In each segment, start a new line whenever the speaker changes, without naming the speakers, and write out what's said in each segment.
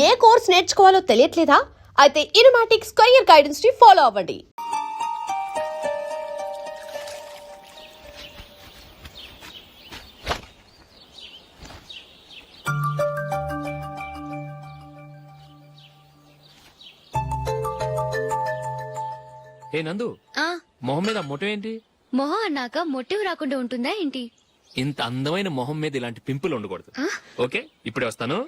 ఏ course నేర్చుకోవాలో తెలియట్లేదా? అయితే ఇనుమాటిక్స్ career guidance ని follow అవ్వండి.
ఏ నందు, మొహం మీద మొటం ఏంటి?
మొహం అన్నాక మొటివ్ రాకుండా ఉంటుందా ఏంటి?
ఇంత అందమైన మొహం మీద ఇలాంటి పింపుల్ ఉండకూడదు. ఓకే, ఇప్పుడే వస్తాను.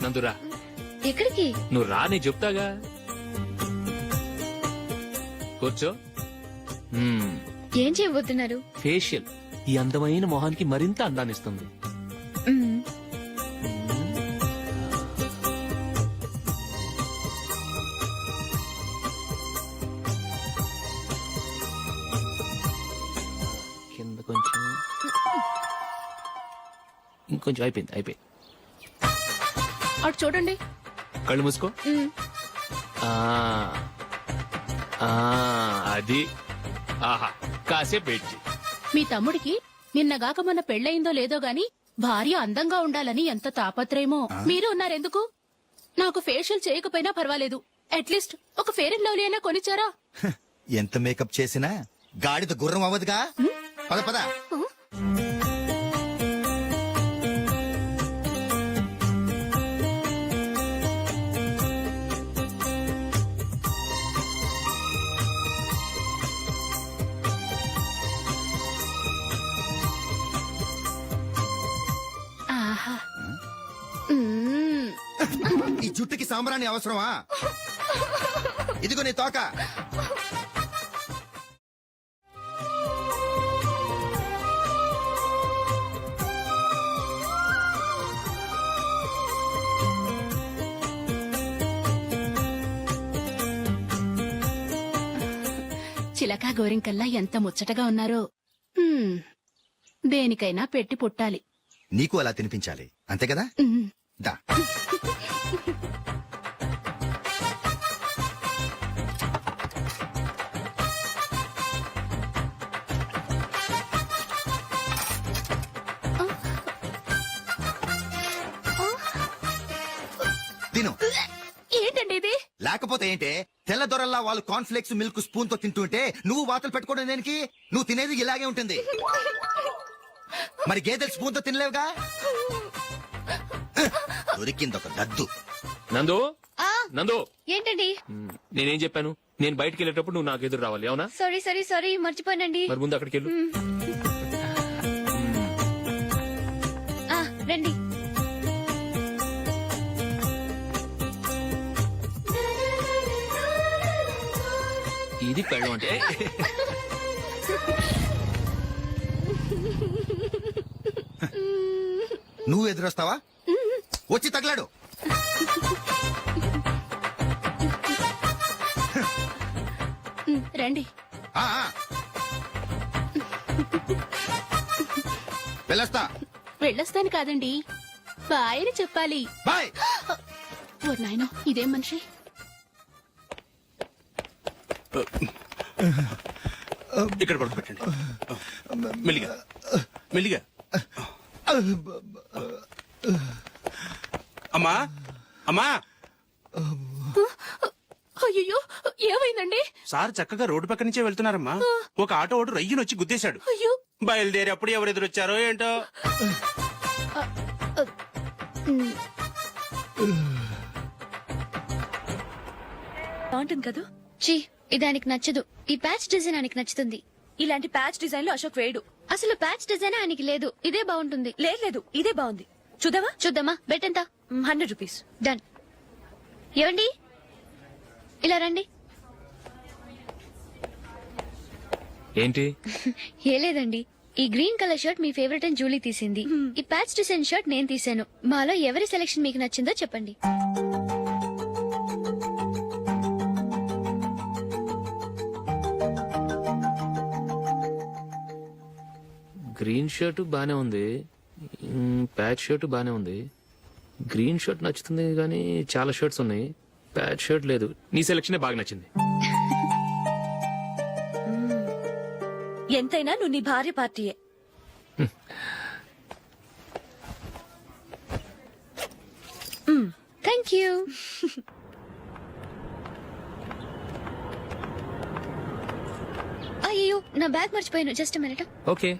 నందురా,
ఎక్కడికి?
నువ్వు రా, నేను చెప్తాగా. కూర్చో.
ఏం చేయబోతున్నారు?
ఫేషియల్ ఈ అందమైన మొహానికి మరింత అందాన్నిస్తుంది. కింద కొంచెం, ఇంకొంచెం. అయిపోయింది.
అటు చూడండి.
కళ్ళు మూసుకో. అది. ఆహా, కాసేపు వెయిట్ చేయి.
మీ తమ్ముడికి నిన్నగాక మొన్న పెళ్లయిందో లేదో గాని భార్య అందంగా ఉండాలని ఎంత తాపత్రయమో. మీరు ఉన్నారెందుకు? నాకు ఫేషియల్ చేయకపోయినా పర్వాలేదు, అట్లీస్ట్ ఒక ఫేర్ అండ్ లవ్లీ అయినా కొనిచ్చారా?
ఎంత మేకప్ చేసినా గాడిద గుర్రం అవ్వదుగా. పద పద. ఈ జుట్టుకి సాంబ్రాణి అవసరమా? ఇదిగో నీ తోక.
చిలకా గోరింకల్లా ఎంత ముచ్చటగా ఉన్నారో. దేనికైనా పెట్టి పుట్టాలి.
నీకు అలా తినిపించాలి, అంతే కదా? దా. తిను.
ఏంటండి ఇది?
లేకపోతే ఏంటే, తెల్లదొరల్లా వాళ్ళు కార్న్ఫ్లేక్స్ మిల్క్ స్పూన్ తో తింటుంటే నువ్వు వాతలు పెట్టుకోవడం దేనికి? నువ్వు తినేది ఇలాగే ఉంటుంది. మరి గేదెలు స్పూన్ తో తినలేవుగా. దొరికిందొక దద్దు.
నందు, నందు.
ఏంటండి?
నేనేం చెప్పాను? నేను బయటకు వెళ్ళేటప్పుడు నువ్వు నాకు ఎదురు రావాలి, అవునా?
సారీ మర్చిపోయానండి.
మరి ముందు అక్కడికి వెళ్ళు.
రండి.
ఇది పెళ్ళం అంటే.
నువ్వు ఎదురొస్తావా? వచ్చి తగలాడు.
రండి. వెళ్ళొస్తాను కాదండి, బాయ్ అని చెప్పాలి.
బాయ్.
ఓ నాయనో, ఇదేం మనిషి?
ఇక్కడ పడుకోబెట్టండి. మెల్లిగా మెల్లిగా. అమ్మా అమ్మా.
అయ్యో, ఏమైందండి?
సార్ చక్కగా రోడ్డు పక్క నుంచే వెళ్తున్నారమ్మా. ఒక ఆటో ఓడు రయ్యను వచ్చి గుద్దేశాడు.
అయ్యో.
బయలుదేరి అప్పుడు ఎవరు ఎదురొచ్చారో ఏంటో.
బాగుంటుంది కదా? చీ, ఇది ఆయనకి నచ్చదు. ఈ ప్యాచ్ డిజైన్ ఆయనకి నచ్చుతుంది.
ఇలాంటి ప్యాచ్ డిజైన్ లో అశోక్ వేయడు.
అసలు ప్యాచ్ డిజైన్ ఆయనకి లేదు. ఇదే బాగుంటుంది.
లేదు, ఇదే బాగుంది. చూద్దామా?
బెట్ ఎంత?
100 రూపీస్.
డన్. ఏవండి, ఇలా రండి.
ఏంటి?
ఏ లేదండి, ఈ గ్రీన్ కలర్ షర్ట్ మీ ఫేవరెట్ అని జూలీ తీసింది. ఈ ప్యాచ్ డిజైన్ షర్ట్ నేను తీసాను. మాలో ఎవరి సెలెక్షన్ మీకు నచ్చిందో చెప్పండి.
గ్రీన్ షర్ట్ బానే ఉంది, ప్యాచ్ షర్ట్ బానే ఉంది. గ్రీన్ షర్ట్ నచ్చుతుంది కానీ చాలా షర్ట్స్ ఉన్నాయి, ప్యాచ్ షర్ట్ లేదు. నీ సెలెక్షనే బాగా నచ్చింది.
ఎంతైనా నువ్వు నీ భార్య పార్టీయే.
Thank you. అయ్యో, నా బ్యాగ్ మర్చిపోయాను. Just minute.
ఓకే.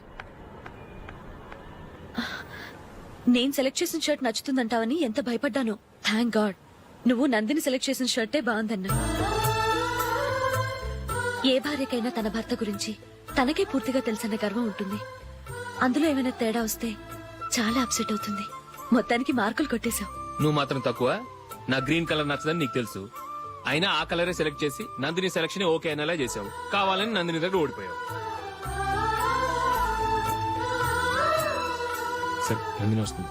నేను సెలెక్ట్ చేసిన షర్ట్ నచ్చుతుందంటావని ఎంత భయపడ్డాను. థ్యాంక్ గాడ్ నువ్వు నందిని సెలెక్ట్ చేసిన షర్టే బాగుందన్నా. ఏ భార్యకైనా తన భర్త గురించి తనకే పూర్తిగా తెలుసన్న గర్వం ఉంటుంది. అందులో ఏమైనా తేడా వస్తే చాలా అప్సెట్ అవుతుంది. మొత్తానికి మార్కులు కొట్టేశావు.
నువ్వు మాత్రం తక్కువ. నా గ్రీన్ కలర్ నచ్చదని నీకు తెలుసు, అయినా ఆ కలరే సెలెక్ట్ చేసి నందిని సెలెక్షన్ ఓకే అనేలా చేసావు. కావాలని నందిని దగ్గర ఓడిపోయావు. సరే, నందిని వస్తుంది.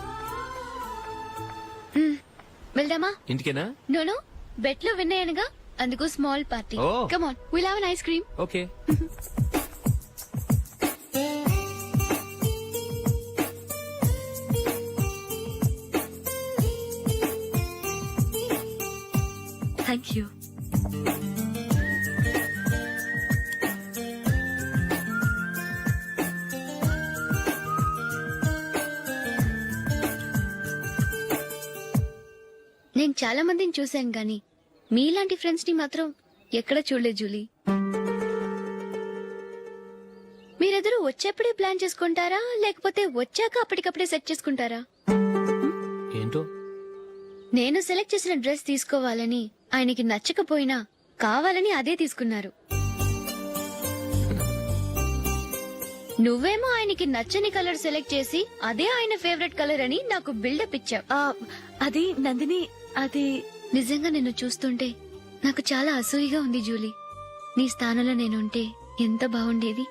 వెళ్దామా?
ఇంటికేనా?
నోను, బెట్ లో విన్ అయ్యానుగా, అందుకు small party.
Oh.
Come on, will have an ice cream.
Okay.
Thank you.
నేను చాలా మందిని చూశాను గాని మీలాంటి ఫ్రెండ్స్ ని మాత్రం ఎక్కడ చూడలేదు జూలీ. మీరెదరూ వచ్చేప్పుడే ప్లాన్ చేసుకుంటారా, లేకపోతే వచ్చాక అప్పటికప్పుడే సెట్ చేసుకుంటారా?
ఏంటో?
నేను సెలెక్ట్ చేసిన డ్రెస్ తీసుకోవాలని ఆయనకి నచ్చకపోయినా కావాలని అదే తీసుకున్నారు. నువ్వేమో ఆయనకి నచ్చని కలర్ సెలెక్ట్ చేసి అదే ఆయన ఫేవరెట్ కలర్ అని నాకు బిల్డప్ ఇచ్చావు.
అది నందిని, అది
నిజంగా నిన్ను చూస్తుంటే నాకు చాలా అసూయగా ఉంది జూలీ. నీ స్థానంలో నేనుంటే ఎంత బాగుండేది.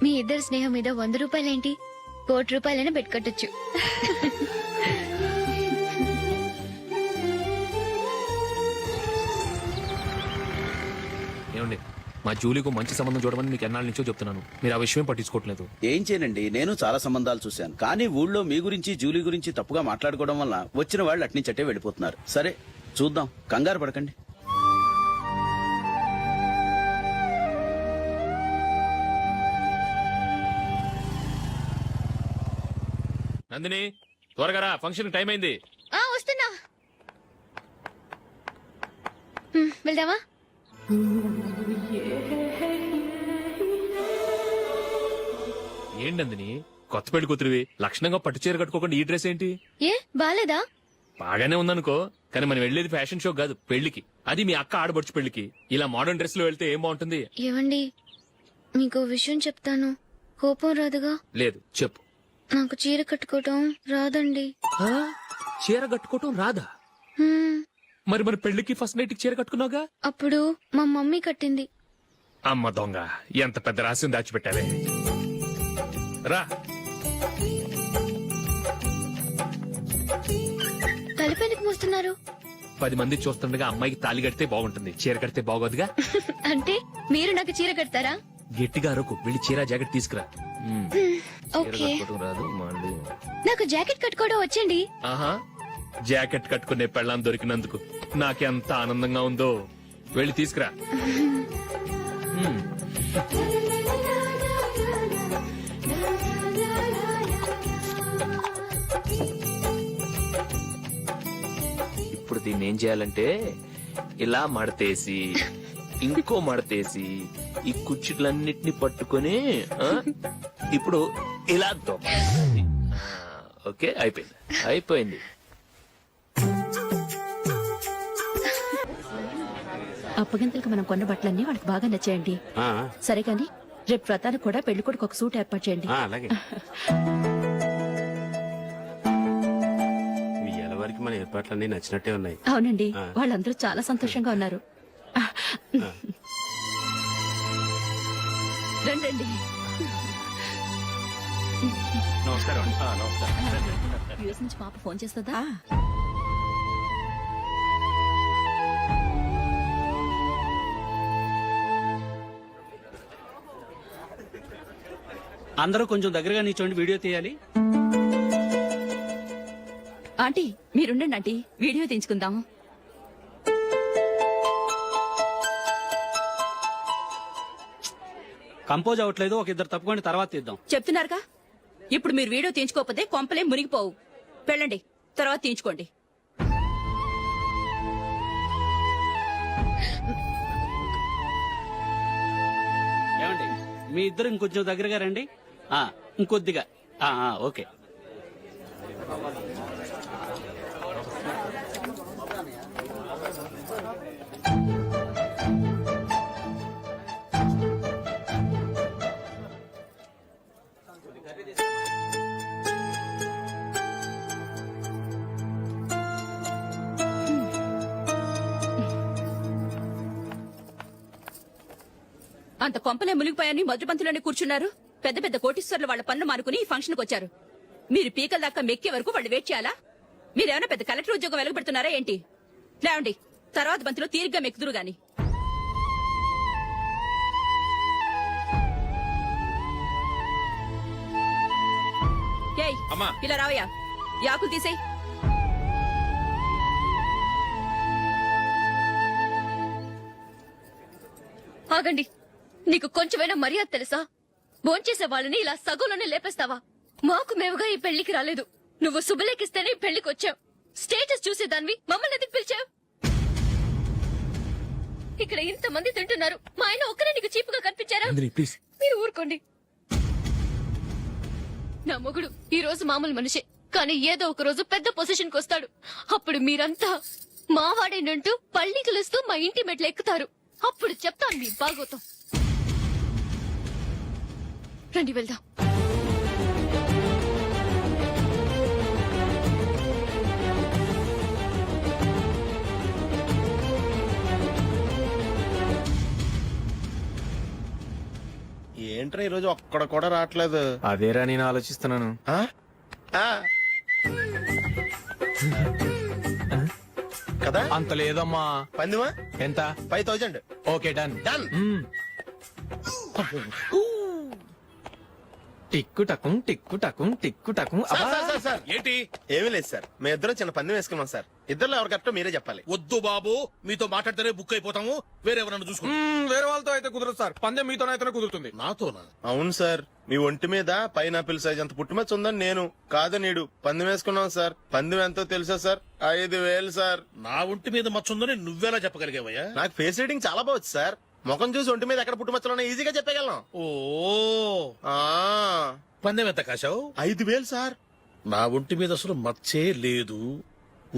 మీ ఇద్దరు స్నేహం మీద 100 రూపాయలేంటి, 1 కోటి రూపాయలైనా పెట్టుకట్టొచ్చు.
ఏమండి, మా జూలీకు మంచి సంబంధం చూడమని మీకు ఎన్నాళ్ళ నుంచో చెప్తున్నాను, మీరు ఆ విషయం పట్టించుకోవట్లేదు.
ఏం చేయనండి, నేను చాలా సంబంధాలు చూశాను. కానీ ఊళ్ళో మీ గురించి జూలీ గురించి తప్పుగా మాట్లాడుకోవడం వల్ల వచ్చిన వాళ్ళు అట్నుంచటే వెళ్ళిపోతున్నారు. సరే చూద్దాం, కంగారు పడకండి.
నందిని, త్వరగా రా, ఫంక్షన్ టైం అయింది.
వస్తున్నా. వెళ్దామా?
ఏంటి నందిని, కొత్త పెళ్లి కూతురివి, లక్షణంగా పట్టు చీర కట్టుకోకుండా ఈ డ్రెస్ ఏంటి?
ఏ బాలేదా?
బాగానే ఉందనుకో, కానీ మనం వెళ్ళేది ఫ్యాషన్ షో కాదు, పెళ్లికి. అది మీ అక్క ఆడబడుచు పెళ్లికి. ఇలా మోడర్న్ డ్రెస్ లో వెళ్తే ఏం బాగుంటుంది?
ఏవండి, మీకు విషయం చెప్తాను, కోపం రాదుగా?
లేదు, చెప్పు.
నాకు చీర కట్టుకోవటం రాదండి.
ఆ? చీర కట్టుకోవటం రాదా?
హ్మ్,
మరి మన పెళ్లికి ఫస్ట్ నైట్ చీర కట్టుకున్నావుగా?
అప్పుడు మా మమ్మీ కట్టింది.
అమ్మ దొంగ, ఎంత పెద్ద రహస్యం దాచిపెట్టావే. రా.
తలుపెందుకు మోస్తున్నారు?
10 మంది చూస్తుండగా అమ్మాయికి తాళి కడితే బాగుంటుంది, చీర కడితే బాగోదుగా.
అంటే మీరు నాకు చీర కడతారా?
గట్టిగా అరకు, వెళ్ళి చీర జాకెట్ తీసుకురా. చీర
ఓకే.
కట్టుకోవటం రాదు మళ్ళీ.
నాకు జాకెట్ కట్టుకోవడం వచ్చండి.
ఆహా, జాకెట్ కట్టుకునే పెళ్ళాం దొరికినందుకు నాకెంత ఆనందంగా ఉందో. వెళ్ళి తీసుకురా. ఇప్పుడు దీన్ని ఏం చేయాలంటే, ఇలా మడతేసి ఇంకో మడతేసి ఈ కుర్చీలన్నిటిని పట్టుకొని ఇప్పుడు ఇలా దొక్కాలి. ఓకే, అయిపోయింది అయిపోయింది.
అప్పగింతలకు మనం కొన్న బట్టలన్నీ వాళ్ళకి బాగా నచ్చాయండి.
ఆ,
సరే కానీ రేపు వ్రతానికి కూడా పెళ్లి కొడుకు ఒక సూట్ ఏర్పాటు చేయండి.
ఆ, అలాగే. మీ ఎలవరికి మన ఏర్పాట్లన్నీ నచ్చినట్టే ఉన్నాయి.
అవునండి,
ఆ.
వాళ్ళందరూ చాలా సంతోషంగా ఉన్నారు.
రండి
నమస్కారం
యూఎస్ నుంచి పాప ఫోన్ చేస్తుందా?
అందరూ కొంచెం దగ్గరగా నిల్చోండి, వీడియో తీయాలి.
ఆంటీ మీరుండండి ఆంటీ, వీడియో తీయించుకుందాం.
కంపోజ్ అవ్వట్లేదు, ఒక ఇద్దరు తప్పుకోండి, తర్వాత తీద్దాం.
చెప్తున్నారుగా, ఇప్పుడు మీరు వీడియో తీయించుకోకపోతే కొంపలే మునిగిపోవు. వెళ్ళండి, తర్వాత తీయించుకోండి.
ఏమండి, మీ ఇద్దరు ఇంకొంచెం దగ్గరగా రండి. ఇంకొద్దిగా. ఓకే.
అంత కొంపలే మునిగిపోయాని మొదటి పంతిలోనే కూర్చున్నారు. పెద్ద పెద్ద కోటీశ్వర్లు వాళ్ళ పనులు మానుకుని ఈ ఫంక్షన్ కు వచ్చారు. మీరు పీకల దాకా మెక్కే వరకు వాళ్ళు వెయిట్ చేయాలా? మీరేమైనా పెద్ద కలెక్టర్ ఉద్యోగం వెలగబెడుతున్నారా ఏంటి? లేవండి, తర్వాత బంతిలో తీరిగ్గా మెక్కుదురు గాని. ఏయ్, ఇలా రావయ్యా, యాకులు తీసేయ్.
ఆగండి, నీకు కొంచెమైనా మర్యాద తెలుసా? భోంచేసే వాళ్ళని ఇలా సగంలోనే లేపేస్తావా? మాకు మేముగా ఈ పెళ్లికి రాలేదు. నువ్వు శుభలేఖిస్తేనే ఈ పెళ్లికి వచ్చావు. స్టేటస్ చూసేదానివి మమ్మల్ని ఎందుకు పిలిచావు? ఇక్కడ ఇంతమంది తింటున్నారు, మా ఆయన ఒక్కరే నీకు చీపుగా కనిపించారా? మీరు ఊరుకోండి. నా మొగుడు ఈ రోజు మామూలు మనిషే, కానీ ఏదో ఒక రోజు పెద్ద పొజిషన్ కి వస్తాడు. అప్పుడు మీరంతా మావాడేనంటూ పళ్ళి కలుస్తూ మా ఇంటి మెట్లు ఎక్కుతారు. అప్పుడు చెప్తాను మీ బాగోతం. రండి వెళ్దాం.
ఏంట్రా ఈరోజు ఒక్కడ కూడా రావట్లేదు.
అదేరా నేను ఆలోచిస్తున్నాను.
ఆ? ఆ. కదా
అంత లేదమ్మా.
పందిమా
ఎంత?
5000.
Okay, done.
డన్.
టిక్కు టకుం టిక్కు టకుం టిక్కు టకుం.
సార్
ఏంటి?
ఏమీ లేదు సార్, మేము ఇద్దరం చిన్న పందెం వేసుకున్నాం సార్. ఇద్దరు ఎవరు కరెక్టో మీరే చెప్పాలి.
వద్దు బాబు, మీతో మాట్లాడితేనే బుక్ అయిపోతాము. వేరెవరన్నా చూసుకుంటాం. వేరే వాళ్ళతో అయితే కుదరదు సార్, పందెం మీతోనైతేనే కుదురుతుంది. నాతోనా?
అవును సార్, మీ ఒంటి మీద పైనాపిల్ సైజ్ అంత పుట్టుమచ్చ ఉందని నేను కాదు నీడు పందెం వేసుకున్నాం సార్. పందెం ఎంతో తెలుసా సార్? 5000 సార్.
నా ఒంటి మీద మచ్చ ఉందని నువ్వెలా చెప్పగలిగావయ్యా?
నాకు ఫేస్ రీడింగ్ చాలా బాగుంది సార్. ముఖం చూసి ఒంటి మీద ఎక్కడ పుట్టుమచ్చలో ఈజీగా చెప్పగలం.
ఓ,
ఆ,
పందెం ఎంత కాశావు?
5000 సార్.
నా ఒంటి మీద అసలు మచ్చే లేదు.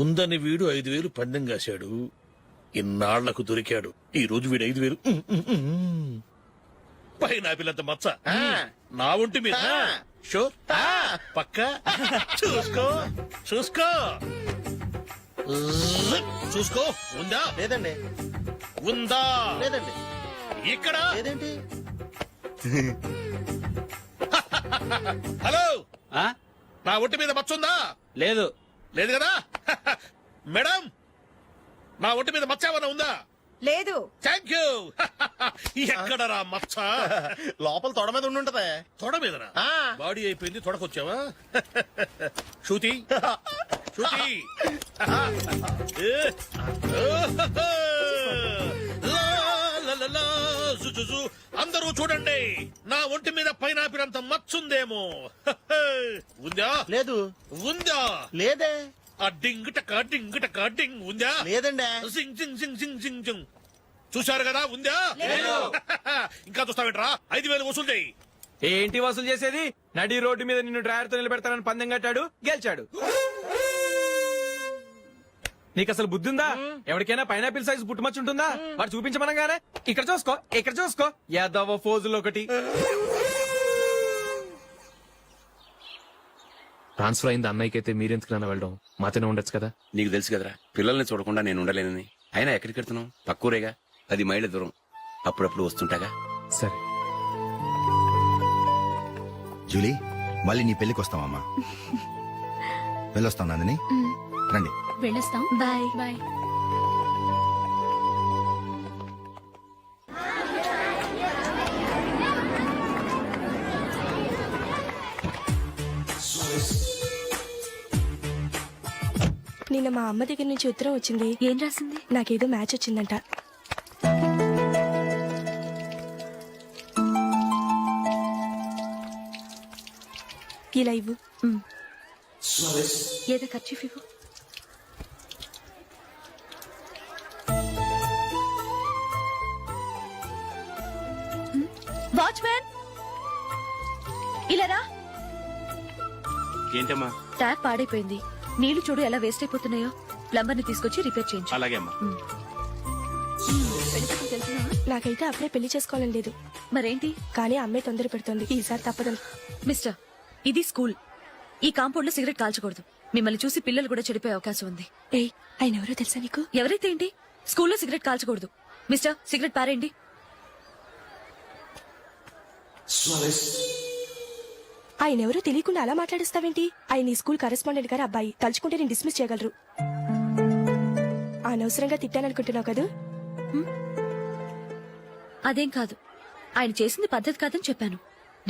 ఉందని వీడు 5000 పందెం కాశాడు. ఇన్నాళ్లకు దొరికాడు. ఈ రోజు వీడు 5000. పైన పిల్లంత మచ్చ నా ఒంటి మీద. షూర్, పక్క. చూసుకో చూసుకో చూసుకో. ఉందా?
లేదండి.
ఉందా?
లేదండి.
ఇక్కడ
లేదేంటి?
హలో,
ఆ?
నా ఒంటి మీద మచ్చ ఉందా?
లేదు.
లేదు కదా? మేడం, నా ఒంటి మీద మచ్చ ఏమన్నా ఉందా?
లేదు.
Thank you. ఎక్కడరా మచ్చ?
లోపల తొడ మీద ఉండుంటదే.
తొడ మీదనా?
ఆ.
బాడీ అయిపోయింది, తొడకొచ్చావా? శృతి, శృతి. అందరూ చూడండి, నా ఒంటి మీద పైనాపిల్ అంత మచ్చుందేమో. ఉందా?
లేదు.
ఉందా?
లేదే.
ఆ డింగ్ టక డింగ్ టక డింగ్ ఉందా?
లేదండి.
సింగ్ సింగ్ సింగ్ సింగ్ సింగ్ సింగ్. చూశారు కదా? ఉందా? ఇంకా చూస్తావేంట్రా? 5000 వసూలు చేయి.
ఏంటి వసూలు చేసేది? నడి రోడ్డు మీద నిన్ను డ్రైవర్ తో నిలబెడతానని పందెం కట్టాడు, గెలిచాడు. నీకు అసలు బుద్ధి ఉందా? ఎవరికైనా పైనాపిల్ సైజ్ పుట్టుమచ్చు ఉంటుందా? వాడు చూపించమనగానే ఇక్కడ చూసుకో, ఇక్కడ చూసుకో. యాదవ ఫోజులు ఒకటి. ట్రాన్స్ఫర్ అయింది అన్నయ్యకి అయితే మీరెందుకు నన్ను వెళ్ళడం? మాతోనే ఉండొచ్చు కదా.
నీకు తెలుసు కదరా, పిల్లల్ని చూడకుండా నేను ఉండలేనని. అయినా ఎక్కడికి వెళ్తున్నావు? పక్కూరేగా, 10 మైళ్ళ దూరం. అప్పుడప్పుడు వస్తుంటాగా.
సరే.
జూలీ మళ్ళీ నీ పెళ్లికి వస్తామమ్మా. వెళ్ళొస్తాం నందిని, రండి.
వెళ్ళొస్తాం.
Bye
bye.
నిన్న మా అమ్మ దగ్గర నుంచి ఉత్తరం వచ్చింది.
ఏం రాసింది?
నాకేదో మ్యాచ్ వచ్చిందంట. ఇలా ఇవ్వు.
ఏదో ఖర్చు ఇవ్వు. వాచ్మ్యాన్ ఇలా రా.
ఏంటమ్మా?
ట్యాప్ పాడైపోయింది. నీళ్లు చూడు ఎలా వేస్ట్ అయిపోతున్నాయో. ప్లంబర్ ని తీసుకొచ్చి రిపేర్ చేయించు.
అలాగే అమ్మా.
నాకైతే అప్పుడే పెళ్లి చేసుకోవాలని లేదు.
మరేంటి?
కానీ అమ్మే తొందర పెడుతోంది. ఈసారి తప్పదు.
మిస్టర్, ఇది స్కూల్. ఈ కాంపౌండ్ లో సిగరెట్ కాల్చకూడదు. మిమ్మల్ని చూసి పిల్లలు కూడా చెడిపోయే అవకాశం ఉంది.
ఏయ్, ఆయన ఎవరో తెలుసా నీకు?
ఎవరైతే ఏంటి, స్కూల్లో సిగరెట్ కాల్చకూడదు. మిస్టర్, సిగరెట్ పారేయండి.
ఆయన ఎవరో తెలియకుండా అలా మాట్లాడిస్తావేంటి? ఆయన ఈ స్కూల్ కరెస్పాండెంట్ గారి అబ్బాయి. తలుచుకుంటే నేను డిస్మిస్ చేయగలరు. అనవసరంగా తిట్టాననుకుంటున్నావు కదా?
అదేం కాదు. ఆయన చేసింది పద్ధతి కాదని చెప్పాను.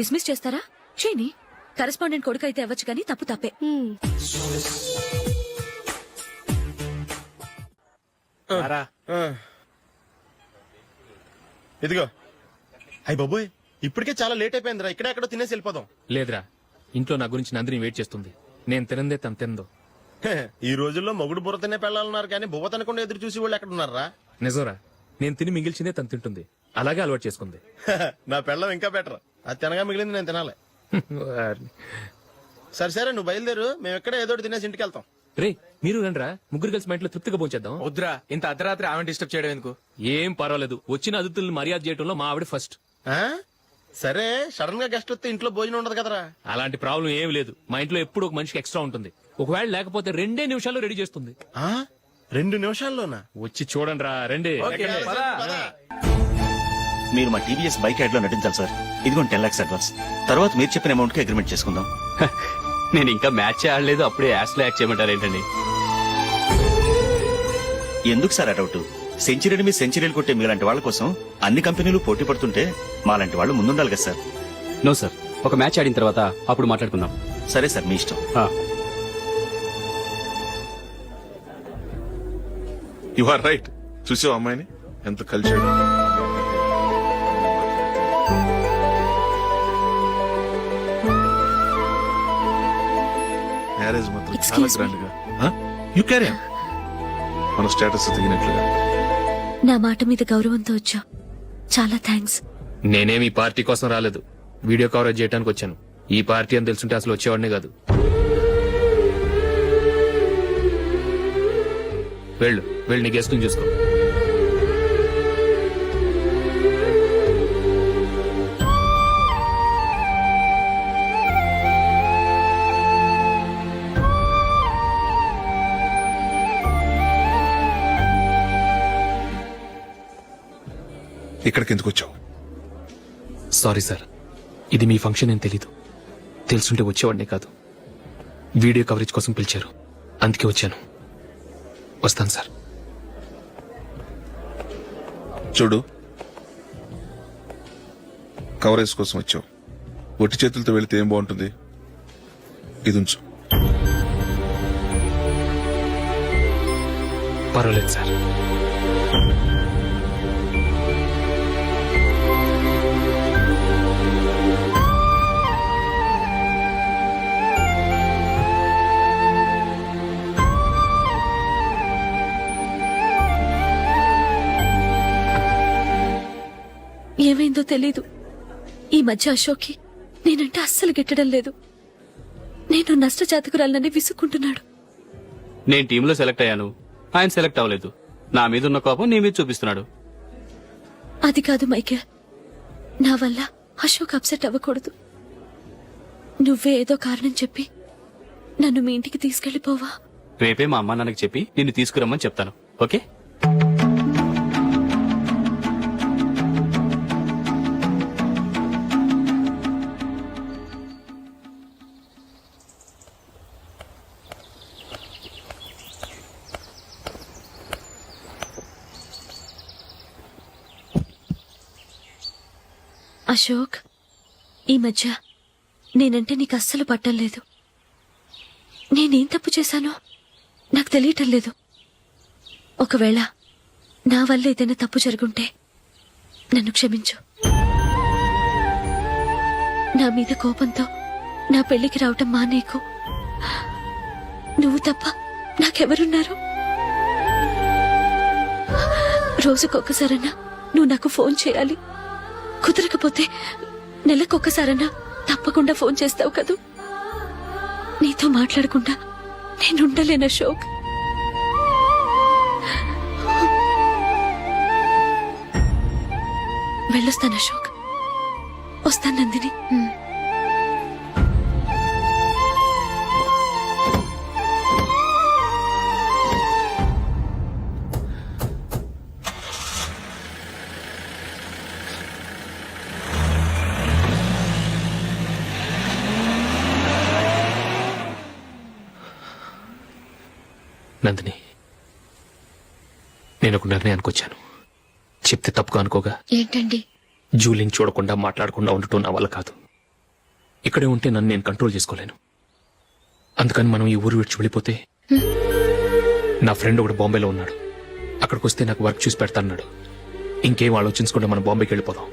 డిస్మిస్ చేస్తారా? చేయని. కరెస్పాండెంట్ కొడుకు అయితే అవ్వచ్చు కానీ తప్పు తప్పే.
ఇదిగో. అయ్య బాబోయ్, ఇప్పటికే చాలా లేట్ అయిపోయిందిరా. ఇక్కడే ఎక్కడో తినేసి వెళ్ళిపోదాం.
లేదురా, ఇంట్లో నా గురించి నందిని వెయిట్ చేస్తుంది. నేను తినందే తను తిందో.
హే, ఈ రోజుల్లో మొగుడు బుర్ర తినే పెళ్ళాలన్నారు కానీ బువ్వ తినకుండా ఎదురు చూసి వాళ్ళు ఎక్కడ ఉన్నారా?
నిజంరా, నేను తిని మిగిల్చిందే తను తింటుంది. అలాగే అలవాటు చేసుకుంది.
నా పెళ్ళం ఇంకా బెటర్. అది తినగా మిగిలింది నేను తినాలి. సరే సరే, నువ్వు బయలుదేరు. మేము ఎక్కడ ఏదో ఒకటి తినేసి ఇంటికి వెళ్తాం.
రే, మీరు రండిరా, ముగ్గురు కలిసి మా ఇంట్లో తృప్తిగా పోంచేద్దాం.
వద్దురా, ఇంత అర్ధరాత్రి ఆమె డిస్టర్బ్ చేయడం ఎందుకు?
ఏం పర్వాలేదు, వచ్చిన అతిథులను మర్యాద చేయడంలో మా ఆవిడ ఫస్ట్.
ఆ? సరే, సడన్ గా గెస్ట్ వస్తే ఇంట్లో భోజనం ఉండదు కదరా.
అలాంటి ప్రాబ్లం ఏం లేదు. మా ఇంట్లో ఎప్పుడు ఒక మనిషికి ఎక్స్ట్రా ఉంటుంది. ఒకవేళ లేకపోతే 2 నిమిషాల్లో రెడీ చేస్తుంది.
2 నిమిషాల్లోనా?
వచ్చి చూడండి రా, రండి.
మీరు మా టీవీఎస్ బైక్ యాడ్ లో నటించాలి సార్. ఇదిగోండి 10 lakhs అడ్వాన్స్. తర్వాత మీరు చెప్పిన అమౌంట్ కి అగ్రిమెంట్ చేసుకుందాం.
నేను ఇంకా మ్యాచ్ ఆడలేదు, అప్పుడే యాష్ లో యాక్ట్ చేయమంటారు ఏంటండి?
ఎందుకు సార్ అడౌట్? సెంచరీని మీ సెంచరీలు కొట్టే మీలాంటి వాళ్ళ కోసం అన్ని కంపెనీలు పోటీ పడుతుంటే మాలాంటి వాళ్ళు ముందుండాలి కదా సార్.
నో సార్, ఒక మ్యాచ్ ఆడిన తర్వాత అప్పుడు మాట్లాడుకుందాం.
సరే సార్, మీ ఇష్టం.
You are right. చూసావు అమ్మాయిని ఎంత కలిసాడు. మ్యారేజ్ మాత్రం చాలా గ్రాండ్ గా. You carry on. మన స్టేటస్ తగినట్లుగా.
నా మాట మీద గౌరవంతో వచ్చా. చాలా థ్యాంక్స్.
నేనేమి ఈ పార్టీ కోసం రాలేదు, వీడియో కవరేజ్ చేయడానికి వచ్చాను. ఈ పార్టీ అని తెలుసుంటే అసలు వచ్చేవాడినే కాదు. వెళ్ళు వెళ్ళు, నీ గెస్ట్ని చూసుకో.
ఇక్కడికి ఎందుకు వచ్చావు?
సారీ సార్, ఇది మీ ఫంక్షన్ అని తెలీదు. తెలుసుంటే వచ్చేవాడినే కాదు. వీడియో కవరేజ్ కోసం పిలిచారు, అందుకే వచ్చాను. వస్తాను సార్.
చూడు, కవరేజ్ కోసం వచ్చావు. ఒట్టి చేతులతో వెళితే ఏం బాగుంటుంది? ఇది ఉంచు.
పర్వాలేదు సార్.
ఏమైందో తెలీదు. ఈ మధ్య అశోక్కి నేనంటే అస్సలు గిట్టడం లేదు. నేను నష్టజాతకురాలని విసుక్కుంటున్నాడు.
నేను టీంలో సెలెక్ట్ అయ్యాను, ఆయన సెలెక్ట్ అవ్వలేదు. నా మీద ఉన్న కోపం నీ మీద చూపిస్తున్నాడు.
అది కాదు మైకేల్, నా వల్ల అశోక్ అప్సెట్ అవ్వకూడదు. నువ్వే ఏదో కారణం చెప్పి నన్ను మీ ఇంటికి తీసుకెళ్లిపోవా?
రేపే మా అమ్మ నాన్నకి చెప్పి నిన్ను తీసుకురమ్మని చెప్తాను. ఓకే?
అశోక్, ఈ మధ్య నేనంటే నీకు అస్సలు పట్టం లేదు. నేనేం తప్పు చేశానో నాకు తెలియటం లేదు. ఒకవేళ నా వల్ల ఏదైనా తప్పు జరుగుంటే నన్ను క్షమించు. నా మీద కోపంతో నా పెళ్లికి రావటం మానేకు. నువ్వు తప్ప నాకెవరున్నారు? రోజుకొక్కసారన్నా నువ్వు నాకు ఫోన్ చేయాలి. కుదరకపోతే నెలకొక్కసారన్నా తప్పకుండా ఫోన్ చేస్తావు కదూ. నీతో మాట్లాడకుండా నేనుండలేను అశోక్. వెళ్ళొస్తాను అశోక్. వస్తాను నందిని.
నందిని, నేను ఒక నిర్ణయానికి వచ్చాను. చెప్తే తప్పుగా అనుకోగా.
ఏంటండి?
జూలిని చూడకుండా మాట్లాడకుండా ఉండటం నా వల్ల కాదు. ఇక్కడే ఉంటే నన్ను నేను కంట్రోల్ చేసుకోలేను. అందుకని మనం ఈ ఊరు విడిచి వెళ్ళిపోతే, నా ఫ్రెండ్ ఒకడు బాంబేలో ఉన్నాడు. అక్కడికి వస్తే నాకు వర్క్ చూసి పెడతాన్నాడు. ఇంకేం ఆలోచించకుండా మనం బాంబేకి వెళ్ళిపోదాం.